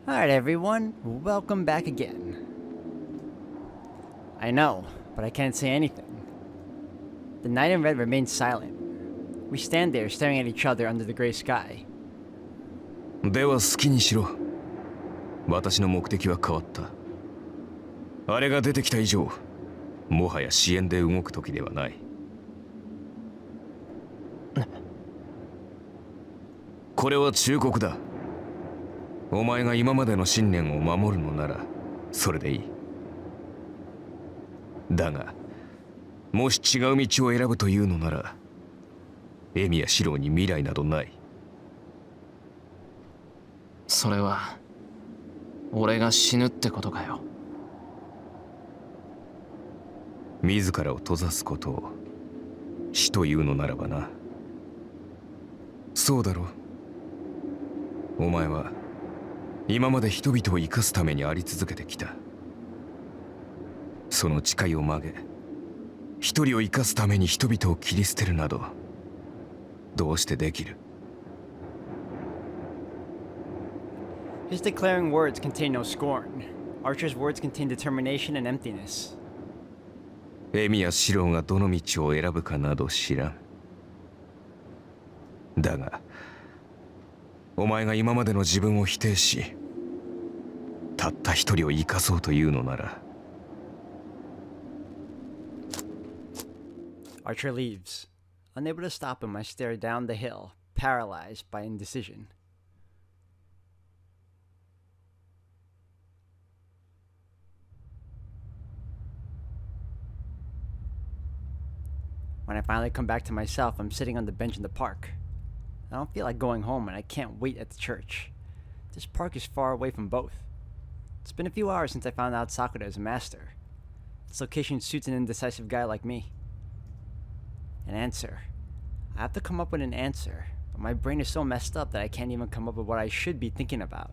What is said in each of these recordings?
Alright everyone, welcome back again. I know, but I can't say anything. The knight in red remains silent. We stand there staring at each other under the gray sky. では好きにしろ。私の目的は変わった。あれが出てきた以上、もはや支援で動く時ではない。これは忠告だ。お前が今までの信念を守るのならそれでいい。だがもし違う道を選ぶというのならエミやシローに未来などない。それは俺が死ぬってことかよ。自らを閉ざすことを死というのならばな。そうだろう。お前は今まで人々を生かすためにあり続けてきた。その誓いを曲げ、一人を生かすために人々を切り捨てるなど、どうしてできる？ His declaring words contain no scorn. Archer's words contain determination and emptiness. エミやシローがどの道を選ぶかなど知らん。だが、お前が今までの自分を否定し、たった一人を生かそうというのなら。Archer leaves. Unable to stop him, I stare down the hill, paralyzed by indecision. When I finally come back to myself, I'm sitting on the bench in the park. I don't feel like going home, and I can't wait at the church. This park is far away from both. It's been a few hours since I found out Sakura is a master. Its location suits an indecisive guy like me. An answer. I have to come up with an answer, but my brain is so messed up that I can't even come up with what I should be thinking about.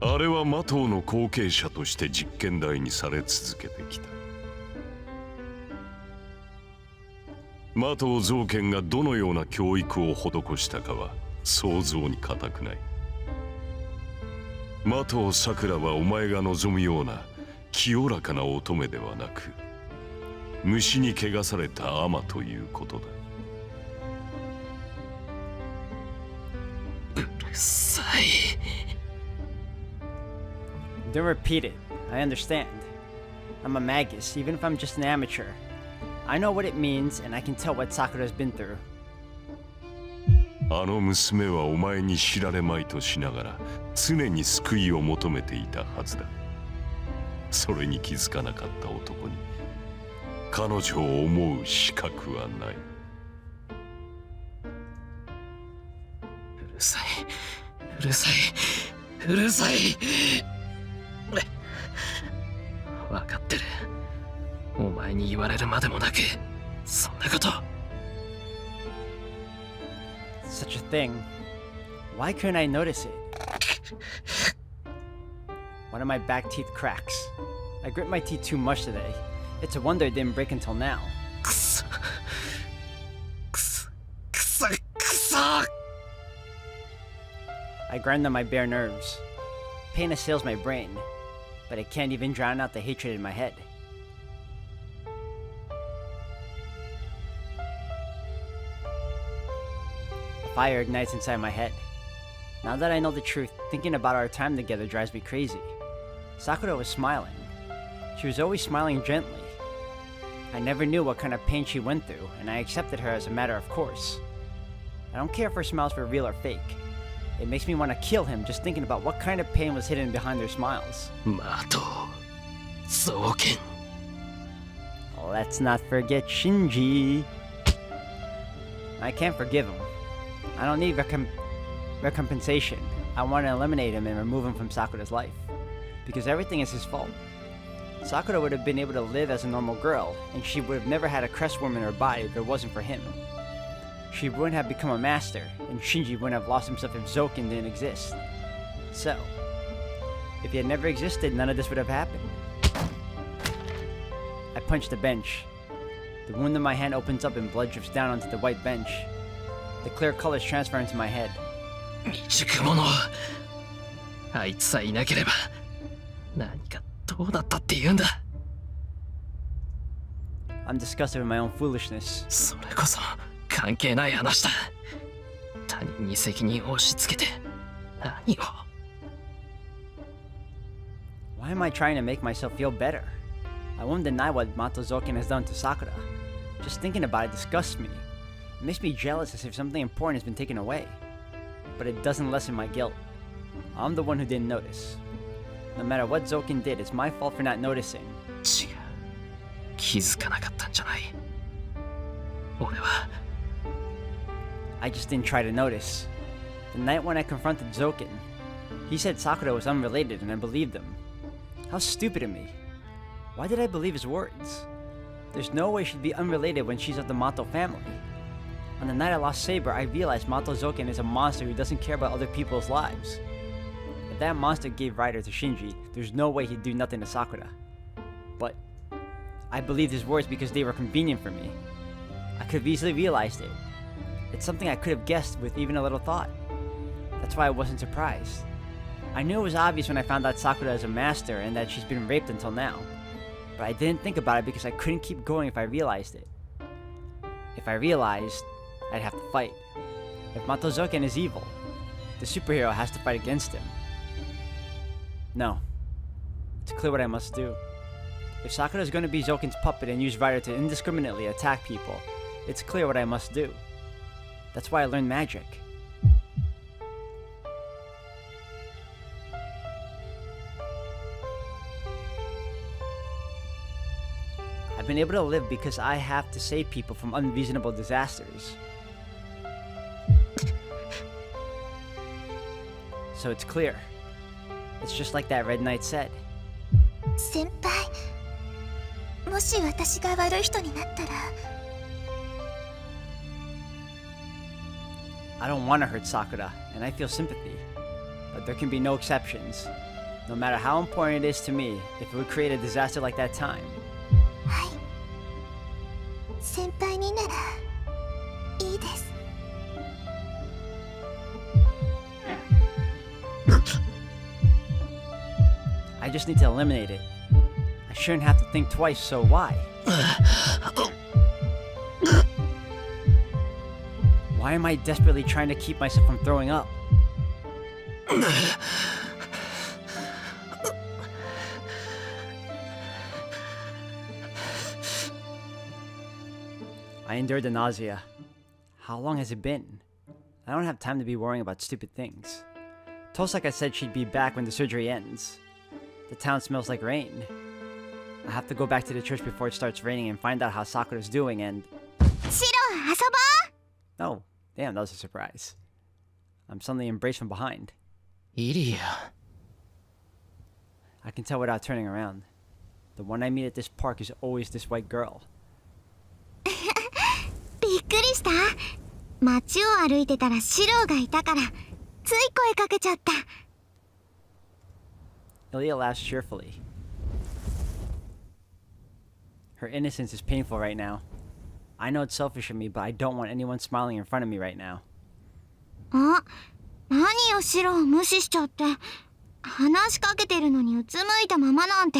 あれはマトウの後継者として実験台にされ続けてきた。マトウ造剣がどのような教育を施したかは想像に難くない。マトウさくらはお前が望むような清らかな乙女ではなく、虫に汚されたアマということだ。うるさい。Don't repeat it. I understand. I'm a magus, even if I'm just an amateur. I know what it means, and I can tell what Sakura's been through. あの娘はお前に知られまいとしながら常に救いを求めていたはずだ。それに気づかなかった男に彼女を思う資格はない。うるさい、うるさい、うるさい。分かってる。お前に言われるまでもなく、そんなこと。Such a thing. Why couldn't I notice it? One of my back teeth cracks. I grit my teeth too much today. It's a wonder it didn't break until now. くそ、くそ、くそ、くそ。I grind on my bare nerves. Pain assails my brain, but it can't even drown out the hatred in my head. A fire ignites inside my head. Now that I know the truth, thinking about our time together drives me crazy. Sakura was smiling. She was always smiling gently. I never knew what kind of pain she went through, and I accepted her as a matter of course. I don't care if her smiles were real or fake. It makes me want to kill him just thinking about what kind of pain was hidden behind their smiles. マトウ、造剣。Let's not forget Shinji. I can't forgive him. I don't need recompensation. I want to eliminate him and remove him from Sakura's life. Because everything is his fault. Sakura would have been able to live as a normal girl, and she would have never had a crest worm in her body if it wasn't for him. She wouldn't have become a master, and Shinji wouldn't have lost himself if Zoken didn't exist. So, if he had never existed, none of this would have happened. I punch the bench. The wound in my hand opens up and blood drips down onto the white bench. The clear colors transfer into my head. 未熟者、あいつさえいなければ何かどうだったって言うんだ。 I'm disgusted with my own foolishness. それこそ関係ない話だ。他人に責任を押し付けて何を。 Why am I trying to make myself feel better? I won't deny what Matozoken has done to Sakura. Just thinking about it disgusts me. It makes me jealous as if something important has been taken away. But it doesn't lessen my guilt. I'm the one who didn't notice. No matter what Zoken did, it's my fault for not noticing. 違う、気づかなかったんじゃない。俺は I just didn't try to notice. The night when I confronted Zoken, he said Sakura was unrelated and I believed him. How stupid of me. Why did I believe his words? There's no way she'd be unrelated when she's of the Mato family. On the night I lost Saber, I realized Mato Zoken is a monster who doesn't care about other people's lives. If that monster gave Rider to Shinji, there's no way he'd do nothing to Sakura. But I believed his words because they were convenient for me. I could have easily realized it. It's something I could have guessed with even a little thought. That's why I wasn't surprised. I knew it was obvious when I found out Sakura is a master and that she's been raped until now. But I didn't think about it because I couldn't keep going if I realized it. If I realized, I'd have to fight. If Matozoken is evil, the superhero has to fight against him. No. It's clear what I must do. If Sakura is going to be Zoken's puppet and use Rider to indiscriminately attack people, it's clear what I must do. That's why I learned magic. I've been able to live because I have to save people from unreasonable disasters. So it's clear. It's just like that Red Knight said. 先輩、もし私が悪い人になったら。 I don't want to hurt Sakura, and I feel sympathy. But there can be no exceptions. No matter how important it is to me, if it would create a disaster like that time. はい。先輩にならいいです。 I just need to eliminate it. I shouldn't have to think twice, so why? Why am I desperately trying to keep myself from throwing up? I endured the nausea. How long has it been? I don't have time to be worrying about stupid things. Tosaka said she'd be back when the surgery ends. The town smells like rain. I have to go back to the church before it starts raining and find out how Sakura's doing and... シロ、遊ぼう。 Oh, damn, that was a surprise. I'm suddenly embraced from behind. イリア。 I can tell without turning around. The one I meet at this park is always this white girl. びっくりした。街を歩いてたらシロがいたからつい声かけちゃった。 Ilya laughs cheerfully. Her innocence is painful right now. I know it's selfish of me, but I don't want anyone smiling in front of me right now. あ、何よシロを無視しちゃって。話しかけてるのにうつむいたままなんて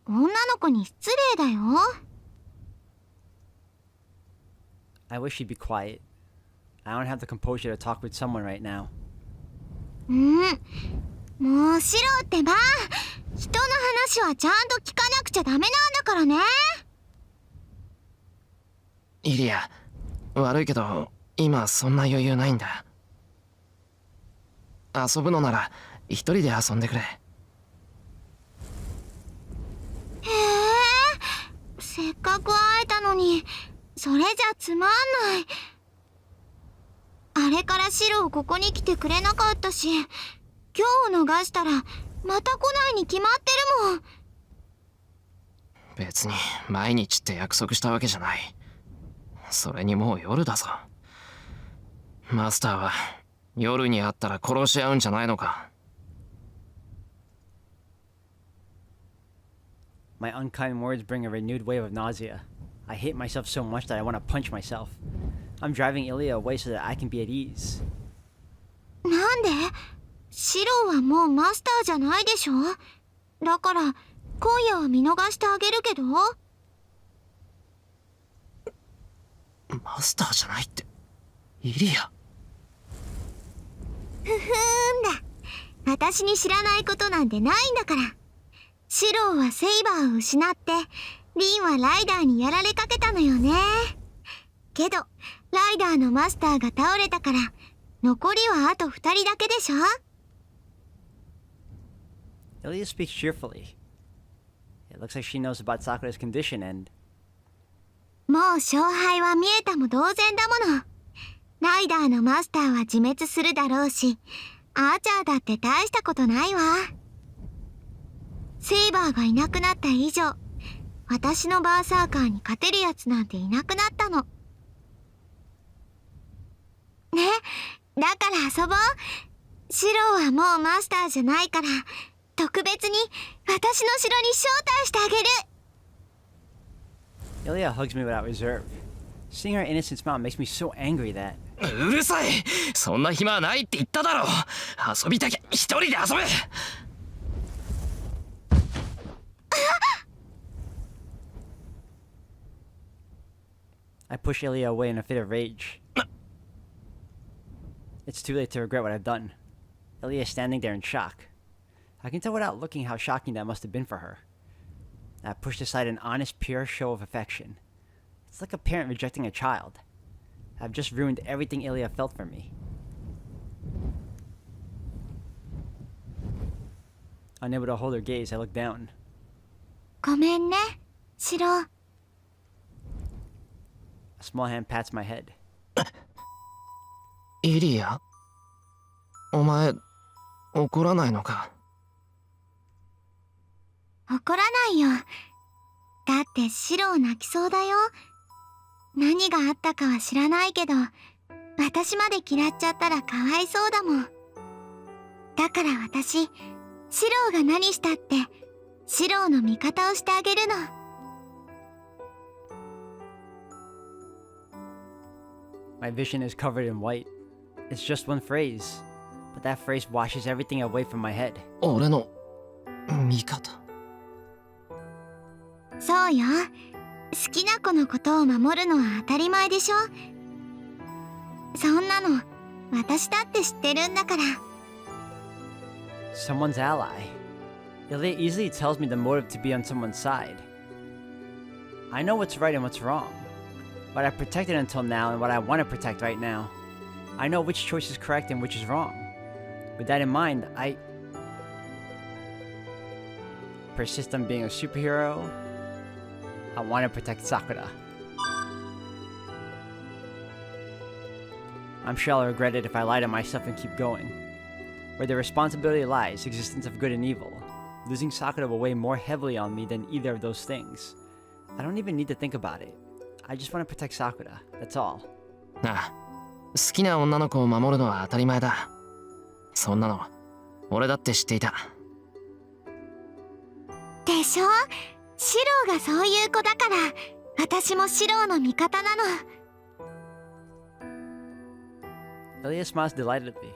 女の子に失礼だよ。 I wish she'd be quiet. I don't have the composure to talk with someone right now. もうシロってば、人の話はちゃんと聞かなくちゃダメなんだからね。イリア、悪いけど今そんな余裕ないんだ。遊ぶのなら一人で遊んでくれ。へえ、せっかく会えたのにそれじゃつまんない。あれからシロをここに来てくれなかったし、今日を逃したらまた来ないに決まってるもん。別に毎日って約束したわけじゃない。それにもう夜だぞ。マスターは夜に会ったら殺し合うんじゃないのか。My unkind words bring a renewed wave of nausea. I hate myself so much that I want to punch myself. I'm driving Ilya away so that I can be at ease. なんで？シロはもうマスターじゃないでしょ。だから今夜は見逃してあげるけど。マスターじゃないって、イリア。ふふーんだ。私に知らないことなんてないんだから。シロはセイバーを失って、リンはライダーにやられかけたのよね。けど、ライダーのマスターが倒れたから、残りはあと2人だけでしょ。Ilya speaks cheerfully. It looks like she knows about Sakura's condition and... もう勝敗は見えたも同然だもの。ライダーのマスターは自滅するだろうし、アーチャーだって大したことないわ。セイバーがいなくなった以上、私のバーサーカーに勝てるやつなんていなくなったの。ね、だから遊ぼう。シロはもうマスターじゃないから、特別に私の城に招待してあげる。Ilya hugs me without reserve. Seeing her innocent smile makes me so angry that... うるさい。そんな暇はないって言っただろ。遊びたきゃ一人で遊べ。I push Ilya away in a fit of rage. It's too late to regret what I've done. Ilya is standing there in shock. I can tell without looking how shocking that must have been for her. I pushed aside an honest, pure show of affection. It's like a parent rejecting a child. I've just ruined everything Ilya felt for me. Unable to hold her gaze, I look down. ごめんね、シロ。A small hand pats my head. イリア、お前怒らないのか？怒らないよ。だってシロ泣きそうだよ。何があったかは知らないけど、私まで嫌っちゃったらかわいそうだもん。だから私、シロが何したって、シロの味方をしてあげるの。My vision is covered in white. It's just one phrase, but that phrase washes everything away from my head. 俺の味方。そうよ。好きな子のことを守るのは当たり前でしょ。そんなの私だって知ってるんだから。Someone's ally. Ilya easily tells me the motive to be on someone's side. I know what's right and what's wrong. What I protected until now and what I want to protect right now. I know which choice is correct and which is wrong. With that in mind, I persist on being a superhero. I want to protect Sakura. I'm sure I'll regret it if I lie to myself and keep going. Where the responsibility lies, existence of good and evil. Losing Sakura will weigh more heavily on me than either of those things. I don't even need to think about it. I just want to protect Sakura, that's all. ああ、好きな女の子を守るのは当たり前だ。そんなの俺だって知っていた。でしょ？シロがそういう子だから、私もシロの味方なの。Ilya smiles delightedly.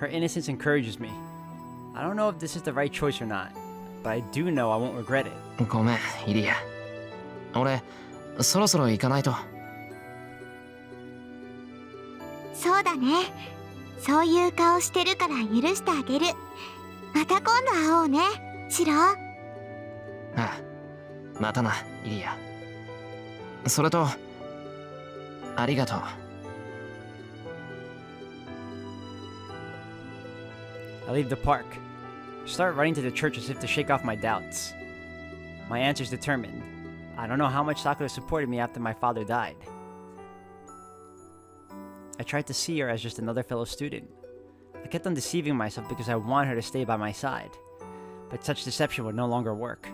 Her innocence encourages me. I don't know if this is the right choice or not, but I do know I won't regret it. ごめん、イリア。俺、そろそろ行かないと。そうだね。そういう顔してるから許してあげる。また今度会おうね、シロ。ああ、またな、イリア。それと、ありがとう。I leave the park. Start running to the church as if to shake off my doubts. My answer's determined. I don't know how much Sakura supported me after my father died. I tried to see her as just another fellow student. I kept on deceiving myself because I wanted her to stay by my side. But such deception would no longer work.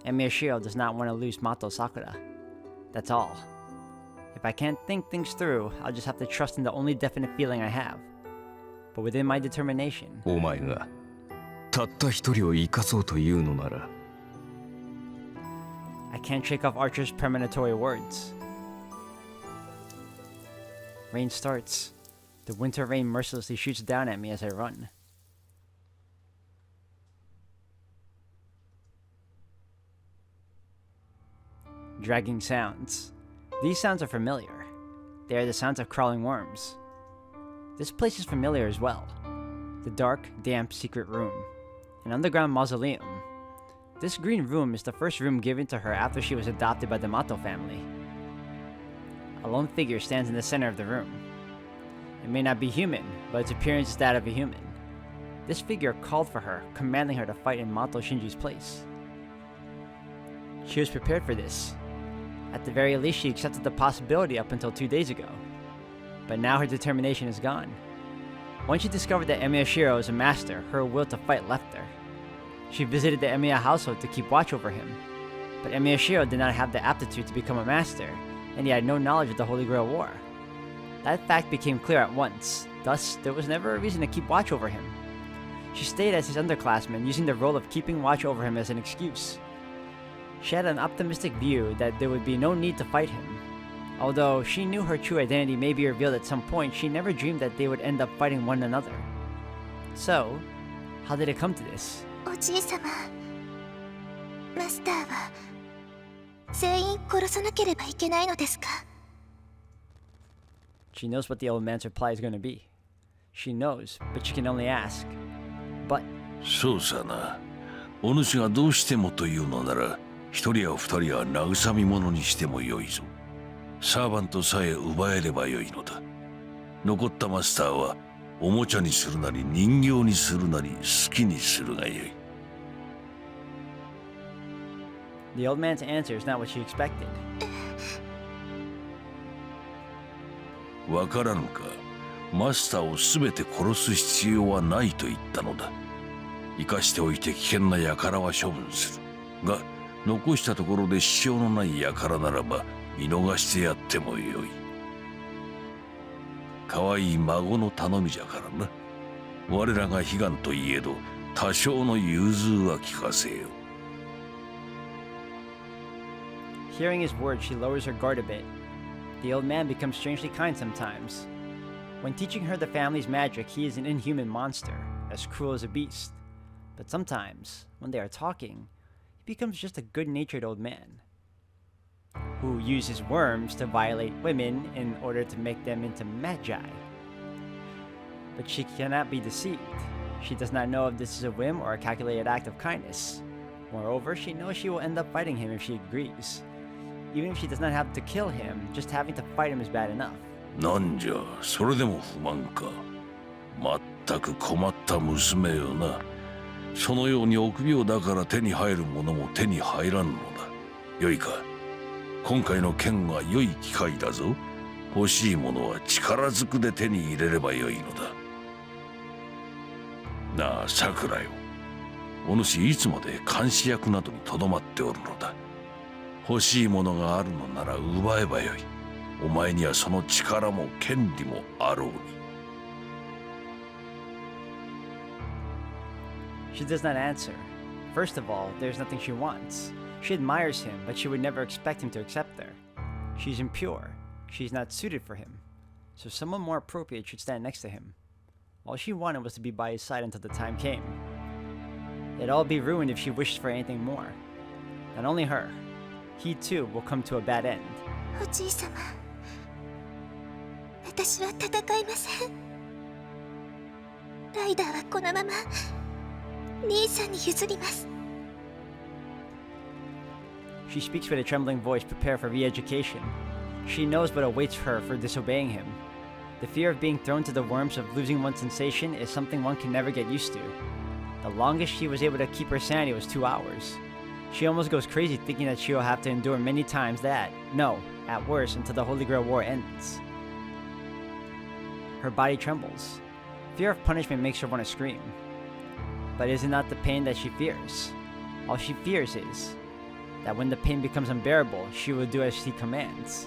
Emi Shirou does not want to lose Mato Sakura. That's all. If I can't think things through, I'll just have to trust in the only definite feeling I have. But within my determination... お前がたった一人を生かそうというのなら I can't shake off Archer's premonitory words. Rain starts. The winter rain mercilessly shoots down at me as I run. Dragging sounds. These sounds are familiar. They are the sounds of crawling worms. This place is familiar as well. The dark, damp, secret room. An underground mausoleum. This green room is the first room given to her after she was adopted by the Mato family. A lone figure stands in the center of the room. It may not be human, but its appearance is that of a human. This figure called for her, commanding her to fight in Mato Shinji's place. She was prepared for this. At the very least, she accepted the possibility up until 2 days ago. But now her determination is gone. Once she discovered that Emiya Shirou is a master, her will to fight left her. She visited the Emiya household to keep watch over him. But Emiya Shirou did not have the aptitude to become a master, and he had no knowledge of the Holy Grail War. That fact became clear at once, thus there was never a reason to keep watch over him. She stayed as his underclassman, using the role of keeping watch over him as an excuse. She had an optimistic view that there would be no need to fight him. Although she knew her true identity may be revealed at some point, she never dreamed that they would end up fighting one another. So, how did it come to this? おじいさま、マスターは全員殺さなければいけないのですか? She knows what the old man's reply is going to be. She knows, but she can only ask. But そうさな。お主がどうしてもというのなら、一人や二人は慰み者にしてもよいぞ。サーバントさえ奪えればよいのだ。残ったマスターはおもちゃにするなり人形にするなり好きにするがよい。the old man's answer is not what she expected. わからぬか。マスターをすべて殺す必要はないと言ったのだ。生かしておいて危険な輩は処分する。が、残したところで支障のない輩ならば見逃してやってもよい。可愛い孫の頼みじゃからな。我らが悲願といえど多少の融通は聞かせよ。Hearing his words, she lowers her guard a bit. The old man becomes strangely kind sometimes. When teaching her the family's magic, he is an inhuman monster, as cruel as a beast. But sometimes, when they are talking, he becomes just a good-natured old man who uses worms to violate women in order to make them into magi. But she cannot be deceived. She does not know if this is a whim or a calculated act of kindness. Moreover, she knows she will end up fighting him if she agrees. Even if she does not have to kill him, just having to fight him is bad enough. なんじゃ、それでも不満か。まったく困った娘よな。そのように臆病だから手に入るものも手に入らんのだ。よいか。今回の剣は良い機会だぞ。欲しいものは力ずくで手に入れればよいのだ。なあ、さくらよ。お主いつまで監視役などにとどまっておるのだ。欲しいものがあるのなら奪えばよい。お前にはその力も権利もあろうに。She does not answer. First of all, there's nothing she wants. She admires him, but she would never expect him to accept her. She's impure. She's not suited for him. So someone more appropriate should stand next to him. All she wanted was to be by his side until the time came. It'd all be ruined if she wished for anything more. Not only her, he too will come to a bad end. おじいさま、私は戦いません。ライダーはこのまま兄さんに譲ります。She speaks with a trembling voice, prepared for re-education. She knows what awaits her for disobeying him. The fear of being thrown to the worms of losing one's sensation is something one can never get used to. The longest she was able to keep her sanity was 2 hours. She almost goes crazy thinking that she will have to endure many times that, no, at worst, until the Holy Grail War ends. Her body trembles. Fear of punishment makes her want to scream. But is it not the pain that she fears? All she fears is that when the pain becomes unbearable, she will do as he commands.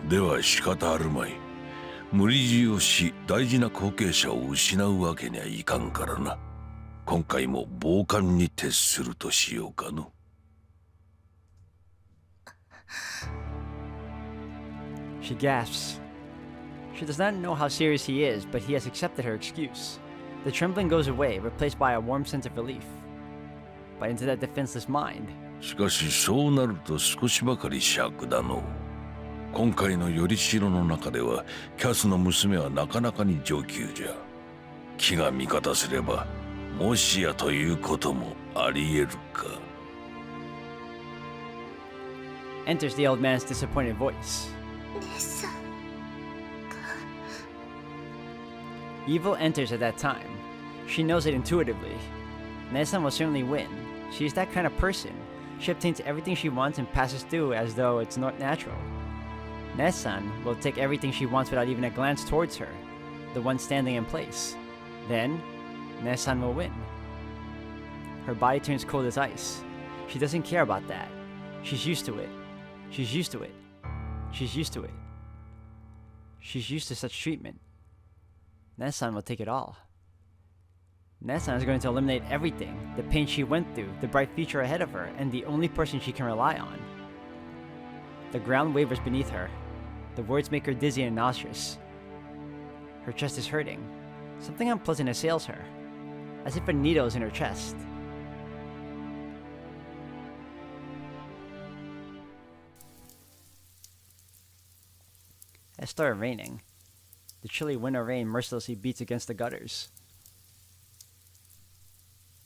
では仕方あるまい。無理強いをし大事な後継者を失うわけにはいかんからな。今回も傍観に徹するとしようかの。She gasps. She does not know how serious he is, but he has accepted her excuse. The trembling goes away, replaced by a warm sense of relief. But into that defenseless mind, しかしそうなると少しばかり尺だの。今回のよりしろの中ではキャスの娘はなかなかに上級じゃ。気が味方すればもしやということもあり得るか。enters the old man's disappointed voice. 姉さん Evil enters at that time. She knows it intuitively. Nesan will certainly win. She is that kind of person. She obtains everything she wants and passes through as though it's not natural. Nesan will take everything she wants without even a glance towards her, the one standing in place. Then, Nesan will win. Her body turns cold as ice. She doesn't care about that. She's used to it. She's used to it. She's used to it. She's used to such treatment. Nesan will take it all. Nesan is going to eliminate everything, the pain she went through, the bright future ahead of her, and the only person she can rely on. The ground wavers beneath her. The words make her dizzy and nauseous. Her chest is hurting. Something unpleasant assails her, as if a needle is in her chest. It started raining. The chilly winter rain mercilessly beats against the gutters.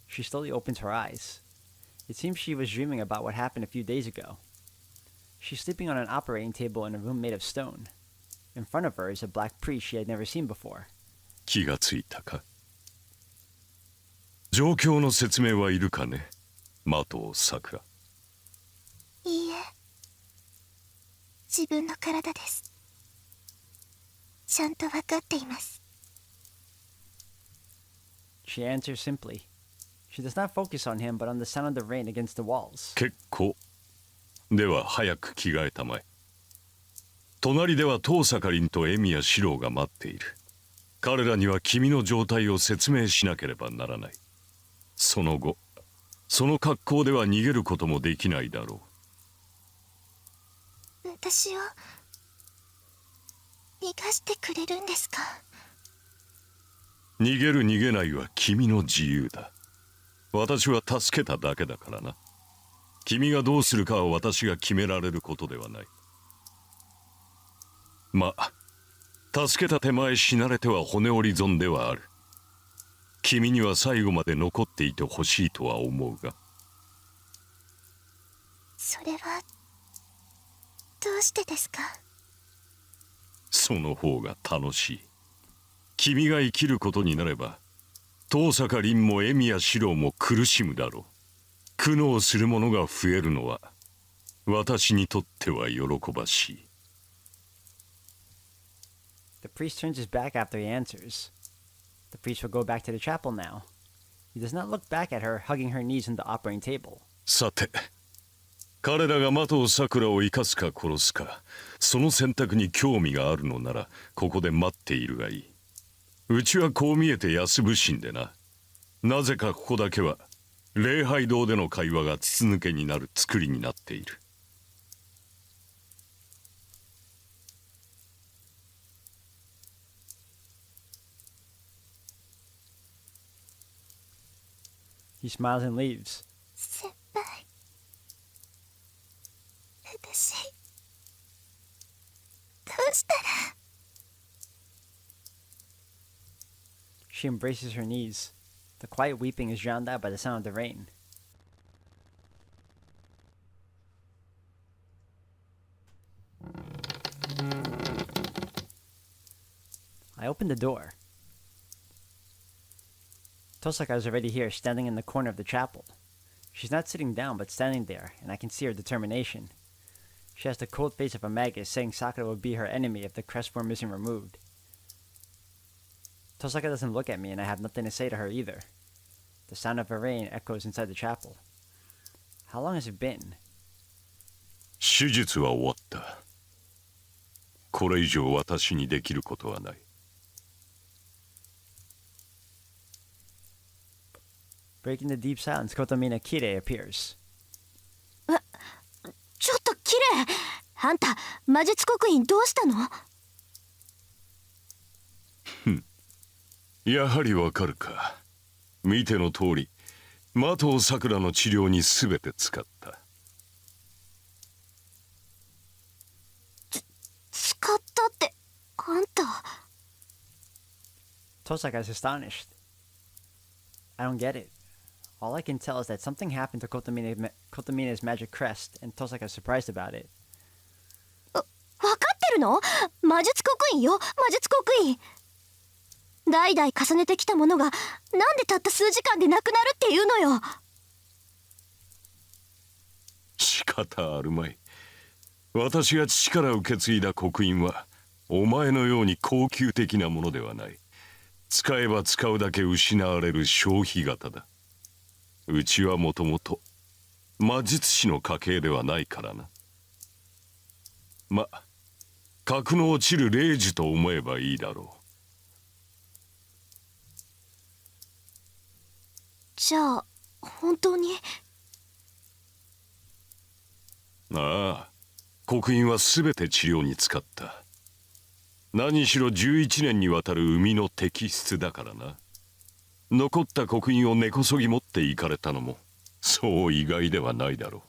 She slowly opens her eyes. It seems she was dreaming about what happened a few days ago. She's sleeping on an operating table in a room made of stone. In front of her is a black priest she had never seen before. 気がついたか。状況の説明はいるかね、的尾さくら。いいえ自分の体です。ちゃんと分かっています。 She answers simply. She does not focus on him but on the sound of the rain against the walls. 結構。では早く着替えたまえ。隣では遠坂凛と恵宮四郎が待っている。彼らには君の状態を説明しなければならない。その後、その格好では逃げることもできないだろう。私を逃がしてくれるんですか？逃げる逃げないは君の自由だ。私は助けただけだからな。君がどうするかは私が決められることではない。まあ、助けた手前死なれては骨折り損ではある。君には最後まで残っていてほしいとは思うが。それはどうしてですか？その方が楽しい。君が生きることになれば、遠坂凛も恵宮四郎も苦しむだろう。苦悩する者が増えるのは、私にとっては喜ばしい。The priest turns his back after he answers. The priest will go back to the chapel now. He does not look back at her, hugging her knees on the operating table. さて、彼らが的尾さくらを生かすか殺すか、その選択に興味があるのなら、ここで待っているがいい。うちはこう見えて安武神でな。なぜかここだけは、礼拝堂での会話が筒抜けになる作りになっている。He smiles and leaves. 先輩、私どうしたら。 She embraces her knees. The quiet weeping is drowned out by the sound of the rain. I open the door. Tosaka is already here, standing in the corner of the chapel. She's not sitting down, but standing there, and I can see her determination. She has the cold face of a magus, saying Sakura will be her enemy if the crest worm isn't removed. Tosaka doesn't look at me, and I have nothing to say to her either. The sound of her rain echoes inside the chapel. How long has it been? 手術は終わった。これ以上私にできることはない。Breaking the deep silence, Kotomina Kire appears. ちょっとキレイ、あんた魔術刻印どうしたの？やはりわかるか。見ての通り、麻藤さくらの治療に全て使った。使ったって、あんた。Tosaka's astonished. I don't get it. All I can tell is that something happened to Kotomina's magic crest, and Tosaka's surprised about it. わかってるの？魔術刻印よ、魔術刻印。代々重ねてきたものがなんでたった数時間でなくなるっていうのよ。仕方あるまい。私が父から受け継いだ刻印はお前のように高級的なものではない。使えば使うだけ失われる消費型だ。うちはもともと魔術師の家系ではないからな。格の落ちる霊樹と思えばいいだろう。じゃあ本当に？ああ、刻印は全て治療に使った。何しろ11年にわたる生みの摘出だからな。残った刻印を根こそぎ持っていかれたのもそう意外ではないだろう。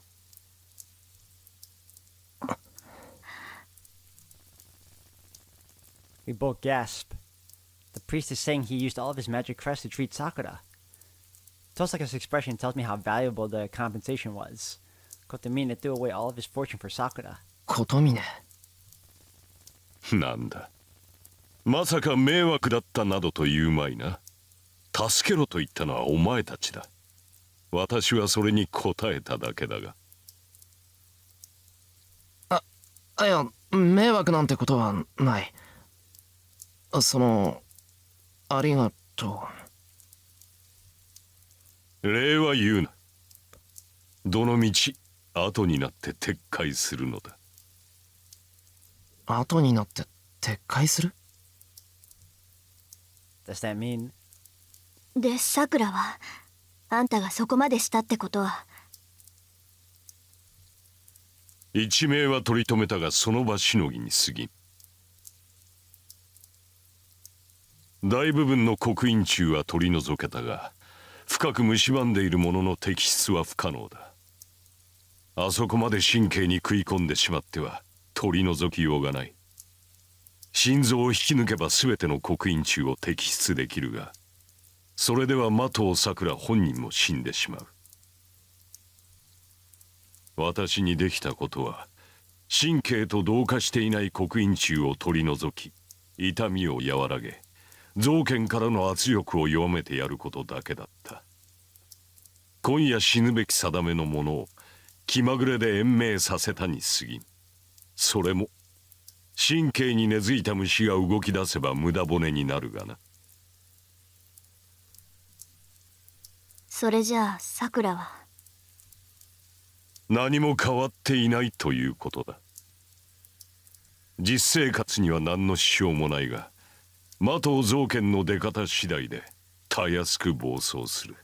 We both gasp. The priest is saying he used all of his magic crest to treat Sakura. Tosaka's expression tells me how valuable the compensation was. Kotomine threw away all of his fortune for Sakura. 琴峰。なんだ。まさか迷惑だったなどと言うまいな。助けろと言ったのはお前たちだ。私はそれに応えただけだが。いや、迷惑なんてことはない。ありがとう。礼は言うな。どの道、後になって撤回するのだ。後になって撤回する？ Does that mean? で、さくらはあんたがそこまでしたってことは。一命は取り留めたがその場しのぎに過ぎん。大部分の刻印中は取り除けたが深く蝕んでいるものの摘出は不可能だ。あそこまで神経に食い込んでしまっては取り除きようがない。心臓を引き抜けば全ての刻印中を摘出できるがそれでは麻藤さくら本人も死んでしまう。私にできたことは神経と同化していない刻印中を取り除き痛みを和らげ臓剣からの圧力を弱めてやることだけだった。今夜死ぬべき定めのものを気まぐれで延命させたに過ぎん。それも神経に根付いた虫が動き出せば無駄骨になるがな。それじゃあさくらは何も変わっていないということだ。実生活には何の支障もないが麻藤臓剣の出方次第でたやすく暴走する。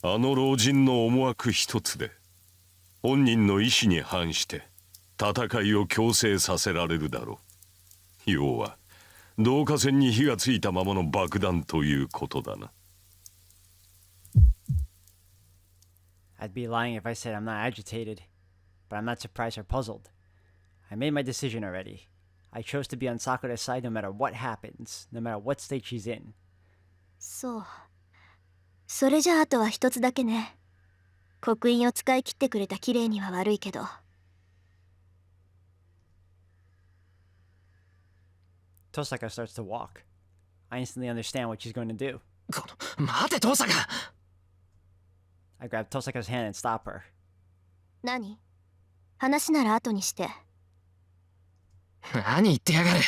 あの老人の思惑一つで本人の意志に反して戦いを強制させられるだろう。要は導火線に火がついたままの爆弾ということだな。I'd be lying if I said I'm not agitated, but I'm not surprised or puzzled. I made my decision already. I chose to be on Sakura's side no matter what happens, no matter what state she's in. そう。それじゃああとは一つだけね。刻印を使い切ってくれた綺麗には悪いけど。Tosaka starts to walk. I instantly understand what she's going to do. 待て、父さんが。I grab Tosaka's hand and stop her. 何？話なら後にして。何言ってやがる。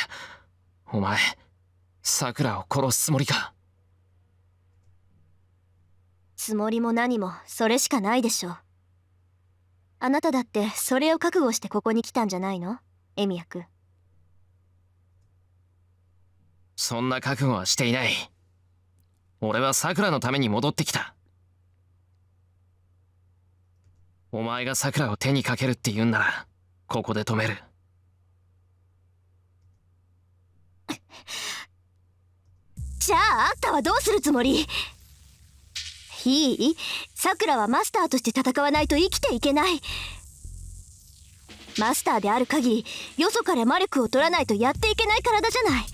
お前、さくらを殺すつもりか。つもりも何もそれしかないでしょ。あなただってそれを覚悟してここに来たんじゃないの？エミヤ君。そんな覚悟はしていない。俺はさくらのために戻ってきた。お前がさくらを手にかけるって言うんならここで止める。じゃああんたはどうするつもり？いい？さくらはマスターとして戦わないと生きていけない。マスターである限りよそから魔力を取らないとやっていけない体じゃない。